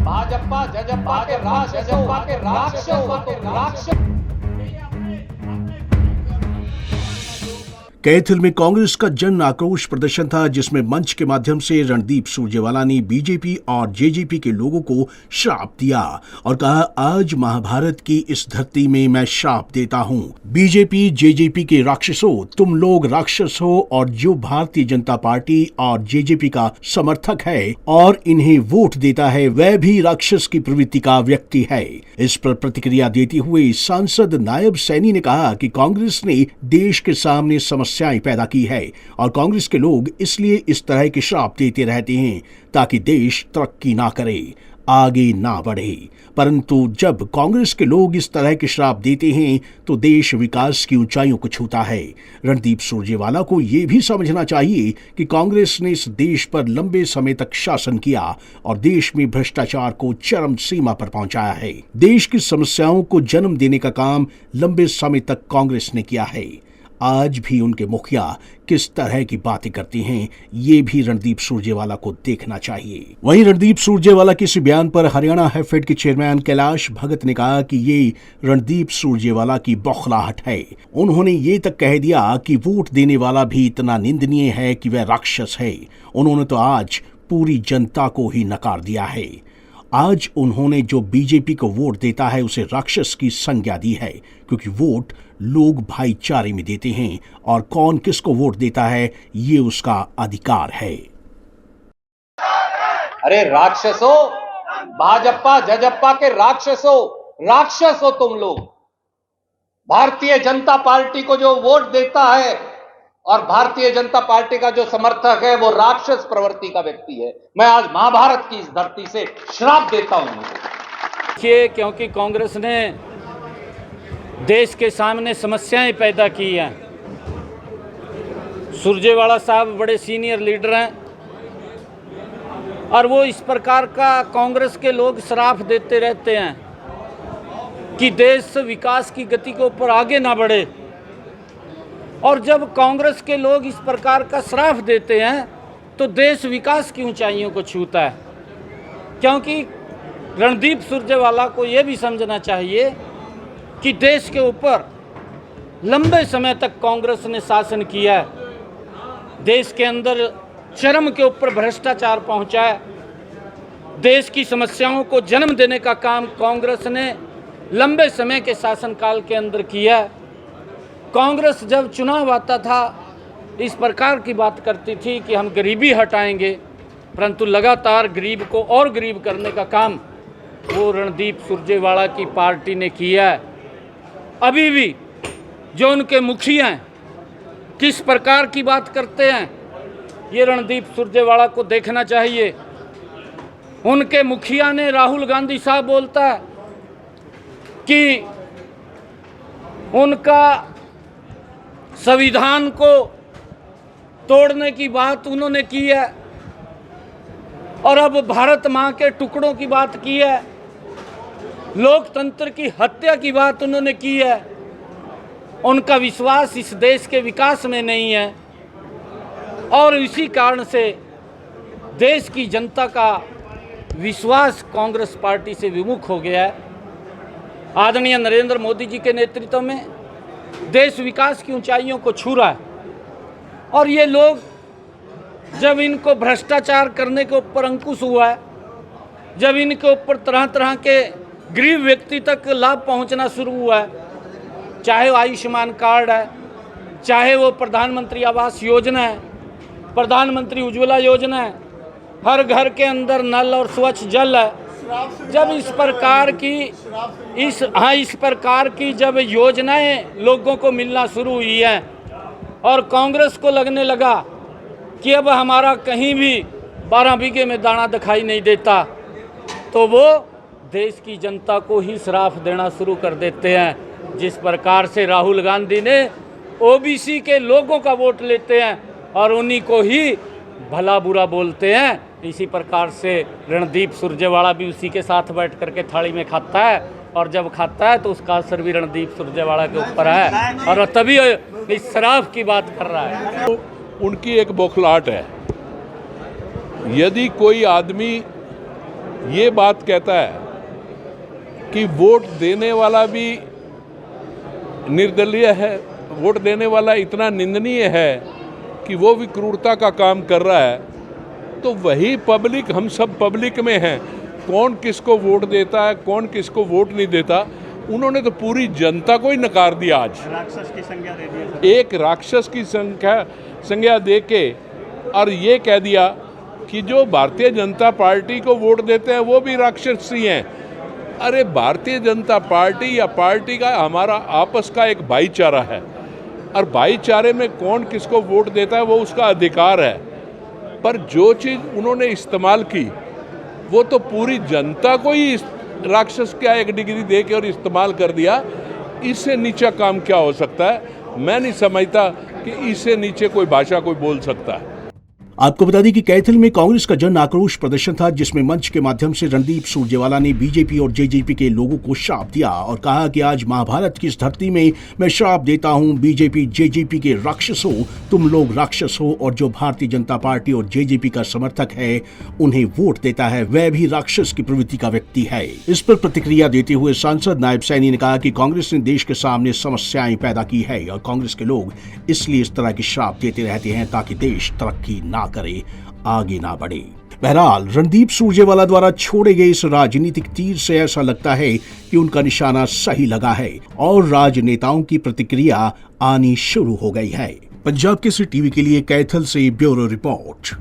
भाजपा जजपा के राक्षस कैथल में कांग्रेस का जन आक्रोश प्रदर्शन था, जिसमें मंच के माध्यम से रणदीप सुरजेवाला ने बीजेपी और जेजेपी के लोगों को श्राप दिया और कहा, आज महाभारत की इस धरती में मैं श्राप देता हूं। बीजेपी जेजेपी के राक्षसों, तुम लोग राक्षस हो और जो भारतीय जनता पार्टी और जेजेपी का समर्थक है और इन्हें वोट देता है वह भी राक्षस की प्रवृत्ति का व्यक्ति है। इस पर प्रतिक्रिया देते हुए सांसद नायब सैनी ने कहा कि कांग्रेस ने देश के सामने समस्याएं पैदा की है और कांग्रेस के लोग इसलिए इस तरह के श्राप देते रहते हैं ताकि देश तरक्की ना करे, आगे ना बढ़े। परंतु जब कांग्रेस के लोग इस तरह के श्राप देते हैं तो देश विकास की ऊंचाइयों को छूता है। रणदीप सुरजेवाला को यह भी समझना चाहिए कि कांग्रेस ने इस देश पर लंबे समय तक शासन किया और देश में भ्रष्टाचार को चरम सीमा पर पहुंचाया है। देश की समस्याओं को जन्म देने का काम लंबे समय तक कांग्रेस ने किया है। आज भी उनके मुखिया किस तरह की बातें करते हैं ये भी रणदीप सुरजेवाला को देखना चाहिए। वहीं रणदीप सुरजेवाला के इस बयान पर हरियाणा हैफेड के चेयरमैन कैलाश भगत ने कहा कि ये रणदीप सुरजेवाला की बौखलाहट है। उन्होंने ये तक कह दिया कि वोट देने वाला भी इतना निंदनीय है कि वह राक्षस है। उन्होंने तो आज पूरी जनता को ही नकार दिया है। आज उन्होंने जो बीजेपी को वोट देता है उसे राक्षस की संज्ञा दी है, क्योंकि वोट लोग भाईचारे में देते हैं और कौन किसको वोट देता है ये उसका अधिकार है। अरे राक्षसों, भाजपा जजपा के राक्षस हो तुम लोग। भारतीय जनता पार्टी को जो वोट देता है और भारतीय जनता पार्टी का जो समर्थक है वो राक्षस प्रवृत्ति का व्यक्ति है। मैं आज महाभारत की इस धरती से श्राप देता हूं। देखिए, क्योंकि कांग्रेस ने देश के सामने समस्याएं पैदा की हैं। सुरजेवाला साहब बड़े सीनियर लीडर हैं और वो इस प्रकार का कांग्रेस के लोग श्राप देते रहते हैं कि देश विकास की गति के ऊपर आगे ना बढ़े। और जब कांग्रेस के लोग इस प्रकार का श्राप देते हैं तो देश विकास की ऊंचाइयों को छूता है। क्योंकि रणदीप सुरजेवाला को यह भी समझना चाहिए कि देश के ऊपर लंबे समय तक कांग्रेस ने शासन किया है। देश के अंदर चरम के ऊपर भ्रष्टाचार पहुंचा है। देश की समस्याओं को जन्म देने का काम कांग्रेस ने लंबे समय के शासनकाल के अंदर किया है। कांग्रेस जब चुनाव आता था इस प्रकार की बात करती थी कि हम गरीबी हटाएंगे, परंतु लगातार गरीब को और गरीब करने का काम वो रणदीप सुरजेवाला की पार्टी ने किया है। अभी भी जो उनके मुखिया हैं किस प्रकार की बात करते हैं ये रणदीप सुरजेवाला को देखना चाहिए। उनके मुखिया ने राहुल गांधी साहब बोलता है कि उनका संविधान को तोड़ने की बात उन्होंने की है और अब भारत माँ के टुकड़ों की बात की है, लोकतंत्र की हत्या की बात उन्होंने की है। उनका विश्वास इस देश के विकास में नहीं है और इसी कारण से देश की जनता का विश्वास कांग्रेस पार्टी से विमुख हो गया है। आदरणीय नरेंद्र मोदी जी के नेतृत्व में देश विकास की ऊंचाइयों को छू रहा है और ये लोग जब इनको भ्रष्टाचार करने के ऊपर अंकुश हुआ है, जब इनके ऊपर तरह तरह के गरीब व्यक्ति तक लाभ पहुंचना शुरू हुआ है, चाहे वो आयुष्मान कार्ड है, चाहे वो प्रधानमंत्री आवास योजना है, प्रधानमंत्री उज्ज्वला योजना है, हर घर के अंदर नल और स्वच्छ जल है। जब इस प्रकार की जब योजनाएं लोगों को मिलना शुरू हुई है और कांग्रेस को लगने लगा कि अब हमारा कहीं भी 12 बीघे में दाना दिखाई नहीं देता, तो वो देश की जनता को ही श्राप देना शुरू कर देते हैं। जिस प्रकार से राहुल गांधी ने ओबीसी के लोगों का वोट लेते हैं और उन्हीं को ही भला बुरा बोलते हैं, इसी प्रकार से रणदीप सुरजेवाला भी उसी के साथ बैठ करके थाली में खाता है और जब खाता है तो उसका असर भी रणदीप सुरजेवाला के ऊपर है और तभी इस श्राप की बात कर रहा है। उनकी एक बौखलाहट है। यदि कोई आदमी ये बात कहता है कि वोट देने वाला भी निर्दलीय है, वोट देने वाला इतना निंदनीय है कि वो भी क्रूरता का काम कर रहा है, तो वही पब्लिक, हम सब पब्लिक में हैं, कौन किसको वोट देता है, कौन किसको वोट नहीं देता, उन्होंने तो पूरी जनता को ही नकार दिया। आज राक्षस की संज्ञा दे दी, एक राक्षस की संज्ञा दे के और ये कह दिया कि जो भारतीय जनता पार्टी को वोट देते हैं वो भी राक्षस ही हैं। अरे भारतीय जनता पार्टी या पार्टी का हमारा आपस का एक भाईचारा है, और भाईचारे में कौन किसको वोट देता है वो उसका अधिकार है, पर जो चीज़ उन्होंने इस्तेमाल की वो तो पूरी जनता को ही राक्षस का एक डिग्री दे के और इस्तेमाल कर दिया। इससे नीचा काम क्या हो सकता है? मैं नहीं समझता कि इससे नीचे कोई भाषा कोई बोल सकता है। आपको बता दें कि कैथल में कांग्रेस का जन आक्रोश प्रदर्शन था, जिसमें मंच के माध्यम से रणदीप सुरजेवाला ने बीजेपी और जेजेपी के लोगों को श्राप दिया और कहा कि आज महाभारत की इस धरती में मैं श्राप देता हूं बीजेपी जेजेपी के राक्षसों, तुम लोग राक्षस हो, और जो भारतीय जनता पार्टी और जेजेपी का समर्थक है उन्हें वोट देता है वह भी राक्षस की प्रवृत्ति का व्यक्ति है। इस पर प्रतिक्रिया देते हुए सांसद नायब सैनी ने कहा कि कांग्रेस ने देश के सामने समस्याएं पैदा की है और कांग्रेस के लोग इसलिए इस तरह की श्राप देते रहते हैं ताकि देश तरक्की ना करे, आगे ना बढ़े। बहरहाल रणदीप सुरजेवाला द्वारा छोड़े गए इस राजनीतिक तीर से ऐसा लगता है कि उनका निशाना सही लगा है और राजनेताओं की प्रतिक्रिया आनी शुरू हो गई है। पंजाब केसरी टीवी के लिए कैथल से ब्यूरो रिपोर्ट।